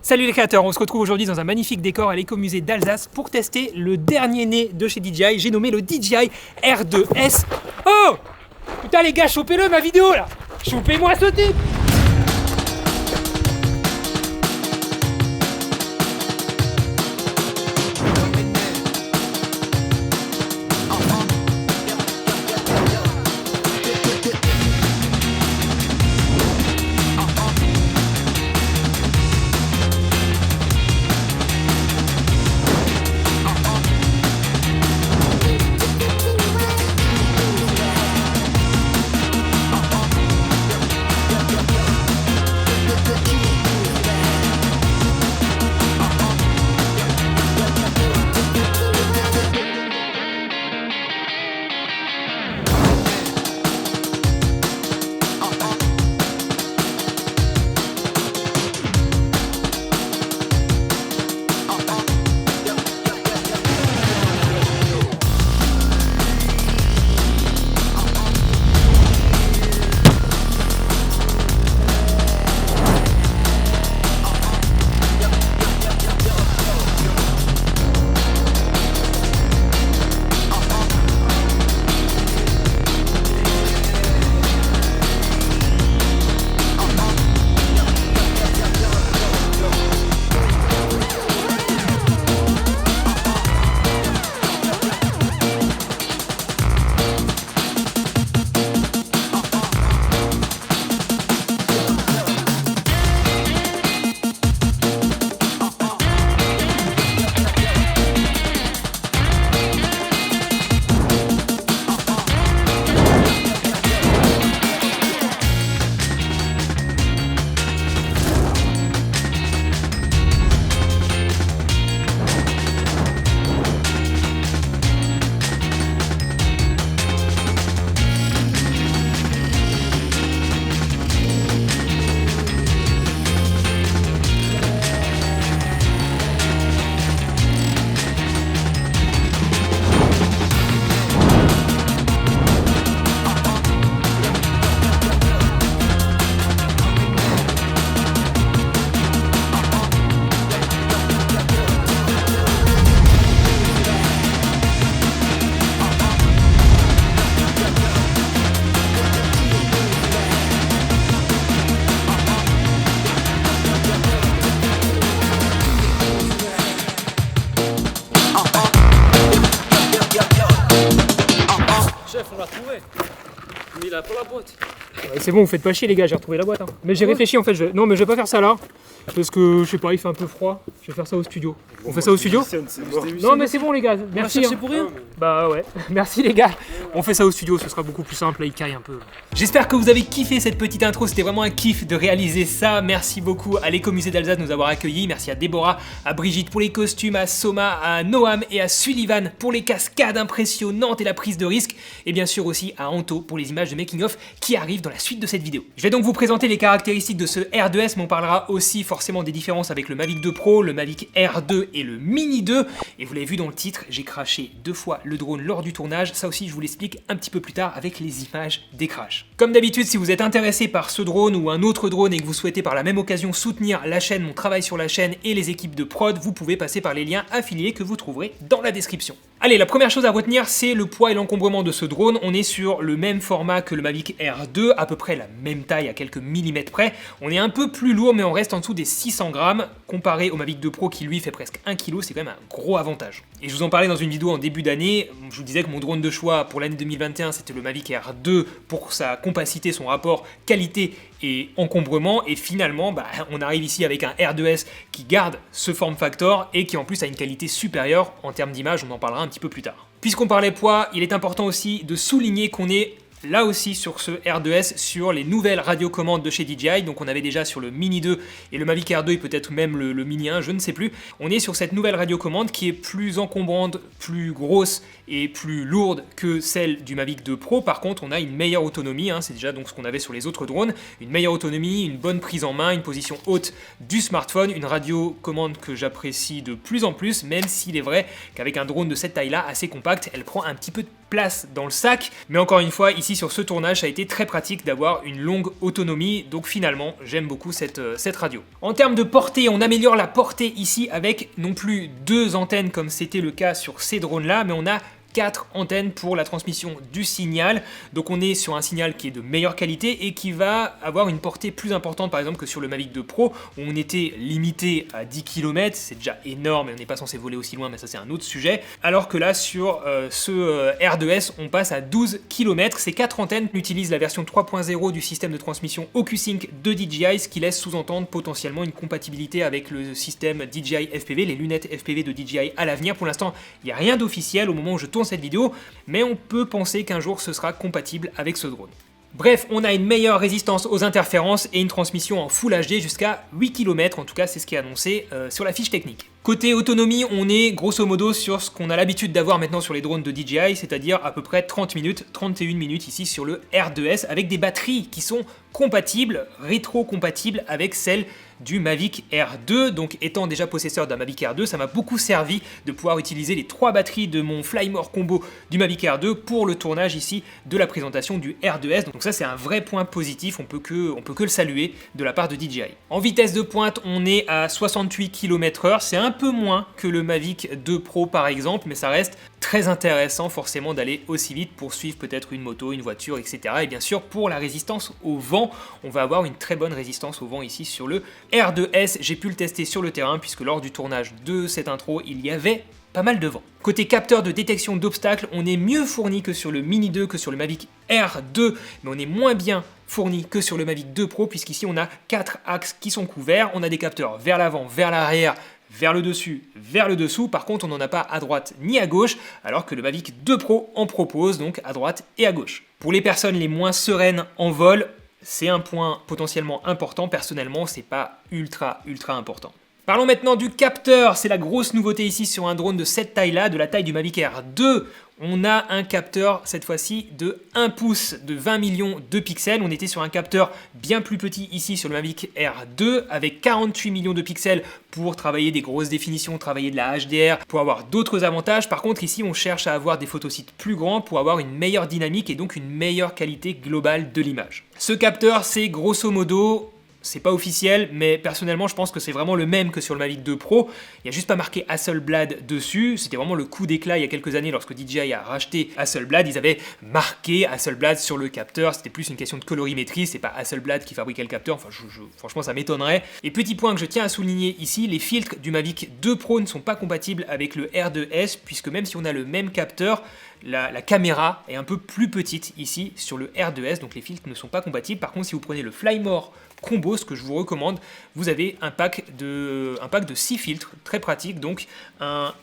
Salut les créateurs, on se retrouve aujourd'hui dans un magnifique décor à l'écomusée d'Alsace pour tester le dernier né de chez DJI. J'ai nommé le DJI R2S. Oh putain les gars, chopez-le ma vidéo là. Chopez-moi ce type. Chef, on l'a trouvé. Mais il a pas la boîte. C'est bon, vous faites pas chier les gars, j'ai retrouvé la boîte. Hein. Mais j'ai réfléchi en fait, non mais je vais pas faire ça là. Parce que je sais pas, il fait un peu froid. Je vais faire ça au studio. On fait ça au studio? Non mais c'est bon les gars, merci. C'est pour rien. Bah ouais, merci les gars. On fait ça au studio, ce sera beaucoup plus simple, là il caille un peu. J'espère que vous avez kiffé cette petite intro, c'était vraiment un kiff de réaliser ça. Merci beaucoup à l'écomusée d'Alsace de nous avoir accueillis. Merci à Déborah, à Brigitte pour les costumes, à Soma, à Noam et à Sullivan pour les cascades impressionnantes et la prise de risque. Et bien sûr aussi à Anto pour les images de making of qui arrivent dans la suite de cette vidéo. Je vais donc vous présenter les caractéristiques de ce R2S, mais on parlera aussi forcément des différences avec le Mavic 2 Pro, le Mavic R2 et le Mini 2. Et vous l'avez vu dans le titre, j'ai crashé 2 fois le drone lors du tournage. Ça aussi, je vous l'explique un petit peu plus tard avec les images des crashs. Comme d'habitude, si vous êtes intéressé par ce drone ou un autre drone et que vous souhaitez par la même occasion soutenir la chaîne, mon travail sur la chaîne et les équipes de prod, vous pouvez passer par les liens affiliés que vous trouverez dans la description. Allez, la première chose à retenir, c'est le poids et l'encombrement de ce drone. On est sur le même format que le Mavic R2, à peu près la même taille à quelques millimètres près. On est un peu plus lourd, mais on reste en dessous des 600 grammes. Comparé au Mavic 2 Pro qui lui fait presque 1 kg, c'est quand même un gros avantage. Et je vous en parlais dans une vidéo en début d'année, je vous disais que mon drone de choix pour l'année 2021, c'était le Mavic R2 pour sa compacité, son rapport qualité et encombrement, et finalement on arrive ici avec un R2S qui garde ce form factor et qui en plus a une qualité supérieure en termes d'image, on en parlera un petit peu plus tard. Puisqu'on parlait poids, il est important aussi de souligner qu'on est là aussi sur ce R2S, sur les nouvelles radiocommandes de chez DJI. Donc on avait déjà sur le Mini 2 et le Mavic R2 et peut-être même le Mini 1, je ne sais plus. On est sur cette nouvelle radiocommande qui est plus encombrante, plus grosse et plus lourde que celle du Mavic 2 Pro. Par contre, on a une meilleure autonomie, c'est déjà donc ce qu'on avait sur les autres drones, une meilleure autonomie, une bonne prise en main, une position haute du smartphone, une radiocommande que j'apprécie de plus en plus, même s'il est vrai qu'avec un drone de cette taille-là, assez compact, elle prend un petit peu de place dans le sac. Mais encore une fois, ici sur ce tournage, ça a été très pratique d'avoir une longue autonomie. Donc finalement, j'aime beaucoup cette radio. En termes de portée, on améliore la portée ici avec non plus 2 antennes comme c'était le cas sur ces drones-là, mais on a 4 antennes pour la transmission du signal. Donc on est sur un signal qui est de meilleure qualité et qui va avoir une portée plus importante par exemple que sur le Mavic 2 Pro où on était limité à 10 km, c'est déjà énorme et on n'est pas censé voler aussi loin, mais ça c'est un autre sujet. Alors que là sur ce R2S on passe à 12 km. Ces 4 antennes utilisent la version 3.0 du système de transmission OcuSync de DJI, ce qui laisse sous-entendre potentiellement une compatibilité avec le système DJI FPV, les lunettes FPV de DJI à l'avenir. Pour l'instant il n'y a rien d'officiel au moment où je tourne cette vidéo, mais on peut penser qu'un jour ce sera compatible avec ce drone. Bref, on a une meilleure résistance aux interférences et une transmission en Full HD jusqu'à 8 km, en tout cas c'est ce qui est annoncé sur la fiche technique. Côté autonomie, on est grosso modo sur ce qu'on a l'habitude d'avoir maintenant sur les drones de DJI, c'est-à-dire à peu près 30 minutes, 31 minutes ici sur le R2S, avec des batteries qui sont compatibles, rétro-compatibles avec celles du Mavic Air 2. Donc étant déjà possesseur d'un Mavic Air 2, ça m'a beaucoup servi de pouvoir utiliser les 3 batteries de mon Flymore Combo du Mavic Air 2 pour le tournage ici de la présentation du R2S. Donc ça c'est un vrai point positif, on peut que le saluer de la part de DJI. En vitesse de pointe, on est à 68 km/h, c'est un peu moins que le Mavic 2 Pro par exemple, mais ça reste très intéressant forcément d'aller aussi vite pour suivre peut-être une moto, une voiture, etc. Et bien sûr pour la résistance au vent, on va avoir une très bonne résistance au vent ici sur le R2S. J'ai pu le tester sur le terrain puisque lors du tournage de cette intro, il y avait pas mal de vent. Côté capteur de détection d'obstacles, on est mieux fourni que sur le Mini 2, que sur le Mavic Air 2, mais on est moins bien fourni que sur le Mavic 2 Pro puisqu'ici on a 4 axes qui sont couverts, on a des capteurs vers l'avant, vers l'arrière, vers le dessus, vers le dessous. Par contre, on n'en a pas à droite ni à gauche, alors que le Mavic 2 Pro en propose, donc à droite et à gauche. Pour les personnes les moins sereines en vol, c'est un point potentiellement important. Personnellement, c'est pas ultra important. Parlons maintenant du capteur, c'est la grosse nouveauté ici sur un drone de cette taille-là, de la taille du Mavic Air 2. On a un capteur cette fois-ci de 1 pouce de 20 millions de pixels. On était sur un capteur bien plus petit ici sur le Mavic Air 2 avec 48 millions de pixels pour travailler des grosses définitions, travailler de la HDR, pour avoir d'autres avantages. Par contre ici on cherche à avoir des photosites plus grands pour avoir une meilleure dynamique et donc une meilleure qualité globale de l'image. Ce capteur c'est grosso modo... C'est pas officiel, mais personnellement, je pense que c'est vraiment le même que sur le Mavic 2 Pro. Il n'y a juste pas marqué Hasselblad dessus. C'était vraiment le coup d'éclat il y a quelques années lorsque DJI a racheté Hasselblad. Ils avaient marqué Hasselblad sur le capteur. C'était plus une question de colorimétrie. C'est pas Hasselblad qui fabriquait le capteur. Enfin, franchement, ça m'étonnerait. Et petit point que je tiens à souligner ici, les filtres du Mavic 2 Pro ne sont pas compatibles avec le R2S, puisque même si on a le même capteur, la caméra est un peu plus petite ici sur le R2S, donc les filtres ne sont pas compatibles. Par contre, si vous prenez le Flymore Combo, ce que je vous recommande, vous avez un pack de 6 filtres, très pratique, donc un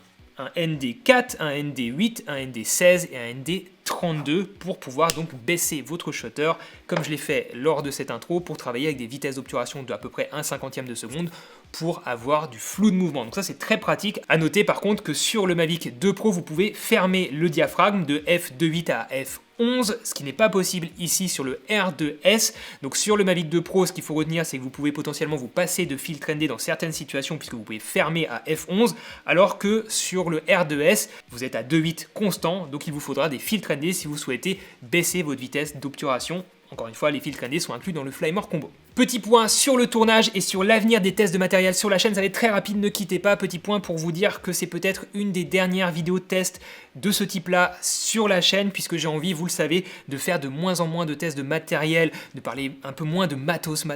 ND4, un ND8, un ND16 et un ND32 pour pouvoir donc baisser votre shutter, comme je l'ai fait lors de cette intro, pour travailler avec des vitesses d'obturation de à peu près 1/50 de seconde pour avoir du flou de mouvement. Donc ça c'est très pratique. À noter par contre que sur le Mavic 2 Pro, vous pouvez fermer le diaphragme de f2.8 à f11, ce qui n'est pas possible ici sur le R2S. Donc sur le Mavic 2 Pro, ce qu'il faut retenir, c'est que vous pouvez potentiellement vous passer de filtre ND dans certaines situations puisque vous pouvez fermer à f11, alors que sur le R2S, vous êtes à 2.8 constant, donc il vous faudra des filtres ND si vous souhaitez baisser votre vitesse d'obturation. Encore une fois, les filtres ND sont inclus dans le Flymore Combo. Petit point sur le tournage et sur l'avenir des tests de matériel sur la chaîne, ça va être très rapide, ne quittez pas. Petit point pour vous dire que c'est peut-être une des dernières vidéos de test de ce type-là sur la chaîne, puisque j'ai envie, vous le savez, de faire de moins en moins de tests de matériel, de parler un peu moins de matos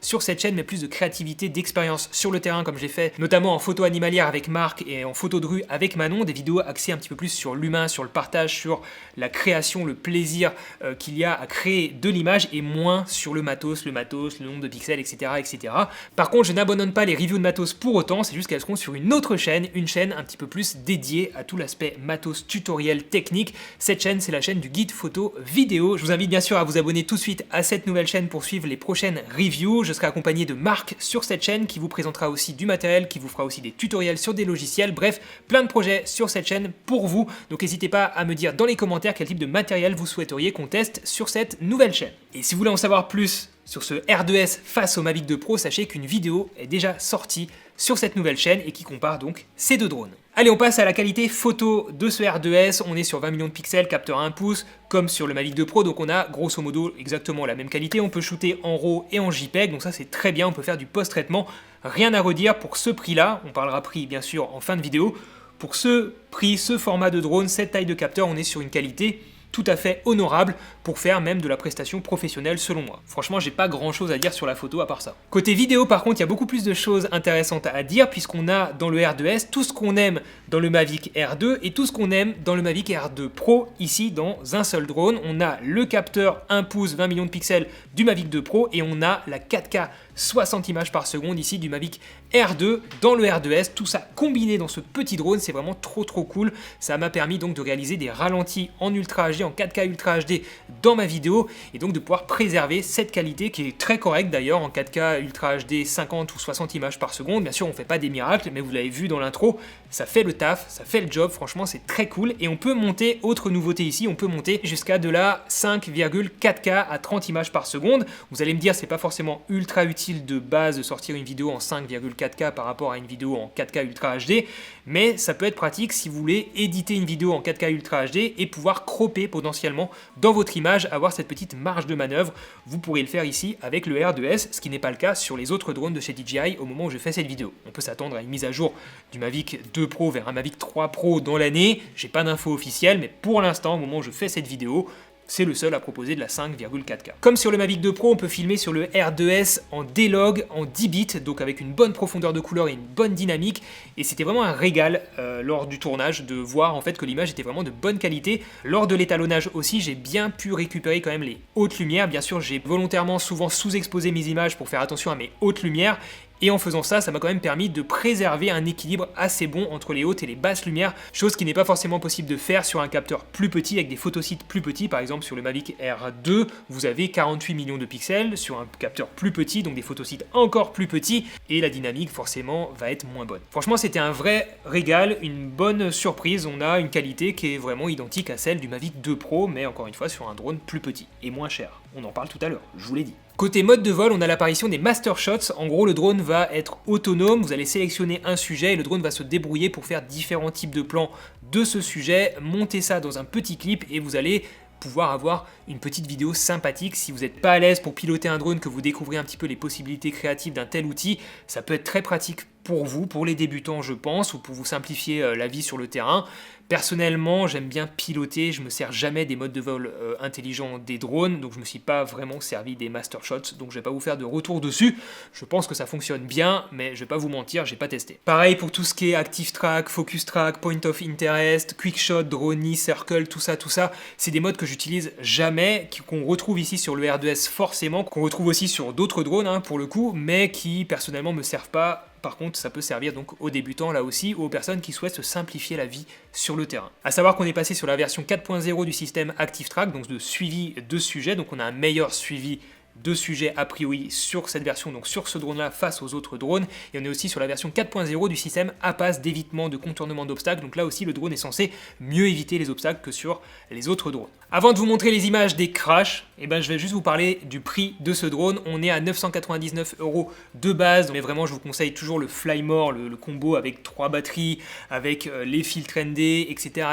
sur cette chaîne, mais plus de créativité, d'expérience sur le terrain, comme j'ai fait notamment en photo animalière avec Marc et en photo de rue avec Manon, des vidéos axées un petit peu plus sur l'humain, sur le partage, sur la création, le plaisir qu'il y a à créer de l'image, et moins sur le matos, le nombre de pixels, etc., etc. Par contre, je n'abandonne pas les reviews de matos pour autant, c'est juste qu'elles seront sur une autre chaîne, une chaîne un petit peu plus dédiée à tout l'aspect matos tutoriel technique. Cette chaîne, c'est la chaîne du guide photo vidéo. Je vous invite bien sûr à vous abonner tout de suite à cette nouvelle chaîne pour suivre les prochaines reviews. Je serai accompagné de Marc sur cette chaîne qui vous présentera aussi du matériel, qui vous fera aussi des tutoriels sur des logiciels, bref, plein de projets sur cette chaîne pour vous. Donc n'hésitez pas à me dire dans les commentaires quel type de matériel vous souhaiteriez qu'on teste sur cette nouvelle chaîne. Et si vous voulez en savoir plus sur ce R2S face au Mavic 2 Pro, sachez qu'une vidéo est déjà sortie sur cette nouvelle chaîne et qui compare donc ces deux drones. Allez, on passe à la qualité photo de ce R2S. On est sur 20 millions de pixels, capteur 1 pouce, comme sur le Mavic 2 Pro, donc on a grosso modo exactement la même qualité. On peut shooter en RAW et en JPEG, donc ça c'est très bien, on peut faire du post-traitement. Rien à redire pour ce prix-là, on parlera prix bien sûr en fin de vidéo. Pour ce prix, ce format de drone, cette taille de capteur, on est sur une qualité tout à fait honorable pour faire même de la prestation professionnelle selon moi. Franchement, j'ai pas grand chose à dire sur la photo à part ça. Côté vidéo par contre, il y a beaucoup plus de choses intéressantes à dire puisqu'on a dans le R2S tout ce qu'on aime dans le Mavic R2 et tout ce qu'on aime dans le Mavic R2 Pro ici dans un seul drone. On a le capteur 1 pouce 20 millions de pixels du Mavic 2 Pro et on a la 4K 60 images par seconde ici du Mavic R2 dans le R2S. Tout ça combiné dans ce petit drone, c'est vraiment trop cool. Ça m'a permis donc de réaliser des ralentis en Ultra HD, en 4K Ultra HD dans ma vidéo et donc de pouvoir préserver cette qualité qui est très correcte d'ailleurs en 4K Ultra HD 50 ou 60 images par seconde. Bien sûr, on fait pas des miracles, mais vous l'avez vu dans l'intro, ça fait le taf, ça fait le job. Franchement, c'est très cool et on peut monter, autre nouveauté ici, on peut monter jusqu'à de la 5,4K à 30 images par seconde. Vous allez me dire, c'est pas forcément ultra utile de base de sortir une vidéo en 5,4K par rapport à une vidéo en 4K Ultra HD, mais ça peut être pratique si vous voulez éditer une vidéo en 4K Ultra HD et pouvoir cropper potentiellement dans votre image, avoir cette petite marge de manœuvre. Vous pourrez le faire ici avec le R2S, ce qui n'est pas le cas sur les autres drones de chez DJI au moment où je fais cette vidéo. On peut s'attendre à une mise à jour du Mavic 2 Pro vers un Mavic 3 Pro dans l'année. J'ai pas d'infos officielles, mais pour l'instant, au moment où je fais cette vidéo, c'est le seul à proposer de la 5,4K. Comme sur le Mavic 2 Pro, on peut filmer sur le R2S en D-Log, en 10 bits, donc avec une bonne profondeur de couleur et une bonne dynamique. Et c'était vraiment un régal lors du tournage de voir en fait que l'image était vraiment de bonne qualité. Lors de l'étalonnage aussi, j'ai bien pu récupérer quand même les hautes lumières. Bien sûr, j'ai volontairement souvent sous-exposé mes images pour faire attention à mes hautes lumières. Et en faisant ça, ça m'a quand même permis de préserver un équilibre assez bon entre les hautes et les basses lumières, chose qui n'est pas forcément possible de faire sur un capteur plus petit avec des photosites plus petits. Par exemple, sur le Mavic R2, vous avez 48 millions de pixels sur un capteur plus petit, donc des photosites encore plus petits, et la dynamique forcément va être moins bonne. Franchement, c'était un vrai régal, une bonne surprise. On a une qualité qui est vraiment identique à celle du Mavic 2 Pro, mais encore une fois sur un drone plus petit et moins cher. On en parle tout à l'heure, je vous l'ai dit. Côté mode de vol, on a l'apparition des Master Shots. En gros, le drone va être autonome, vous allez sélectionner un sujet et le drone va se débrouiller pour faire différents types de plans de ce sujet, monter ça dans un petit clip et vous allez pouvoir avoir une petite vidéo sympathique. Si vous n'êtes pas à l'aise pour piloter un drone, que vous découvrez un petit peu les possibilités créatives d'un tel outil, ça peut être très pratique pour vous, pour les débutants je pense, ou pour vous simplifier la vie sur le terrain. Personnellement, j'aime bien piloter, je me sers jamais des modes de vol intelligents des drones, donc je me suis pas vraiment servi des Master Shots, donc je vais pas vous faire de retour dessus. Je pense que ça fonctionne bien, mais je vais pas vous mentir, j'ai pas testé. Pareil pour tout ce qui est Active Track, Focus Track, Point of Interest, Quick Shot, Drone, Circle, tout ça, c'est des modes que j'utilise jamais, qu'on retrouve ici sur le R2S forcément, qu'on retrouve aussi sur d'autres drones hein, pour le coup, mais qui personnellement me servent pas. Par contre, ça peut servir donc aux débutants là aussi ou aux personnes qui souhaitent se simplifier la vie sur le terrain. A savoir qu'on est passé sur la version 4.0 du système Active Track, donc de suivi de sujets, donc on a un meilleur suivi de sujets a priori sur cette version, donc sur ce drone là face aux autres drones, et on est aussi sur la version 4.0 du système APAS d'évitement de contournement d'obstacles, donc là aussi le drone est censé mieux éviter les obstacles que sur les autres drones. Avant de vous montrer les images des crashs, je vais juste vous parler du prix de ce drone. On est à 999 € de base, mais vraiment je vous conseille toujours le Flymore, le combo avec 3 batteries, avec les filtres ND, etc.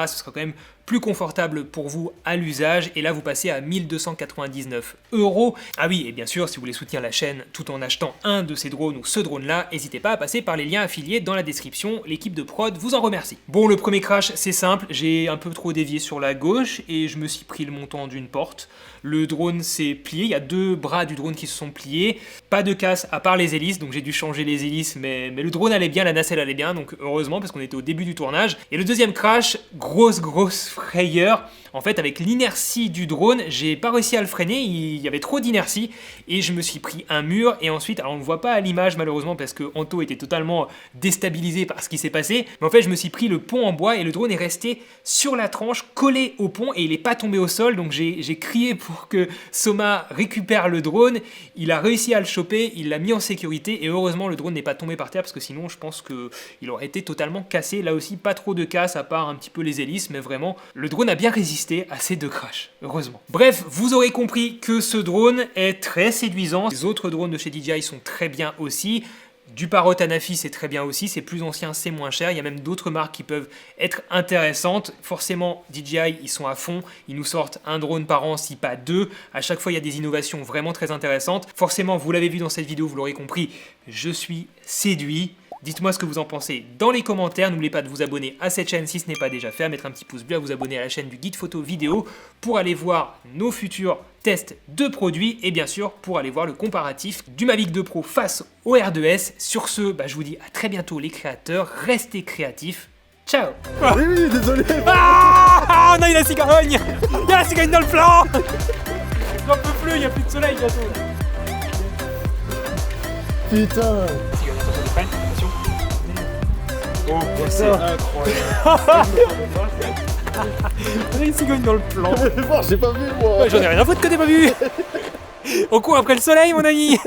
Ce sera quand même plus confortable pour vous à l'usage, et là vous passez à 1299 €. Ah oui, et bien sûr si vous voulez soutenir la chaîne tout en achetant un de ces drones ou ce drone là, n'hésitez pas à passer par les liens affiliés dans la description, l'équipe de prod vous en remercie. Bon, le premier crash c'est simple, j'ai un peu trop dévié sur la gauche et je me suis pris le montant d'une porte. Le drone s'est plié, il y a 2 bras du drone qui se sont pliés, pas de casse à part les hélices, donc j'ai dû changer les hélices, mais le drone allait bien, la nacelle allait bien, donc heureusement parce qu'on était au début du tournage. Et le deuxième crash, grosse frayeur. En fait, avec l'inertie du drone, j'ai pas réussi à le freiner, il y avait trop d'inertie et je me suis pris un mur. Et ensuite, alors on ne voit pas à l'image malheureusement parce que Anto était totalement déstabilisé par ce qui s'est passé, mais en fait je me suis pris le pont en bois et le drone est resté sur la tranche collé au pont et il n'est pas tombé au sol. Donc j'ai crié pour que Soma récupère le drone, il a réussi à le choper, il l'a mis en sécurité et heureusement le drone n'est pas tombé par terre parce que sinon je pense qu'il aurait été totalement cassé. Là aussi pas trop de casse à part un petit peu les hélices, mais vraiment le drone a bien résisté à ces 2 crashs, heureusement. Bref, vous aurez compris que ce drone est très séduisant. Les autres drones de chez DJI sont très bien aussi. Du Parrot Anafi, c'est très bien aussi, c'est plus ancien, c'est moins cher. Il y a même d'autres marques qui peuvent être intéressantes. Forcément, DJI, ils sont à fond. Ils nous sortent un drone par an, si pas deux. À chaque fois, il y a des innovations vraiment très intéressantes. Forcément, vous l'avez vu dans cette vidéo, vous l'aurez compris, je suis séduit. Dites-moi ce que vous en pensez dans les commentaires. N'oubliez pas de vous abonner à cette chaîne si ce n'est pas déjà fait, à mettre un petit pouce bleu, à vous abonner à la chaîne du guide photo vidéo pour aller voir nos futurs tests de produits et bien sûr pour aller voir le comparatif du Mavic 2 Pro face au R2S. Sur ce, je vous dis à très bientôt les créateurs. Restez créatifs. Ciao. Oui, désolé. Ah, on a eu la cigogne. Il y a la cigogne dans le plan. J'en peux plus, il n'y a plus de soleil bientôt. Putain. Cigogne, attention. Oh, c'est incroyable. On a une cigogne dans le plan. Bon, j'ai pas vu moi. Ouais, j'en ai rien à foutre que t'aies pas vu. On court après le soleil, mon ami.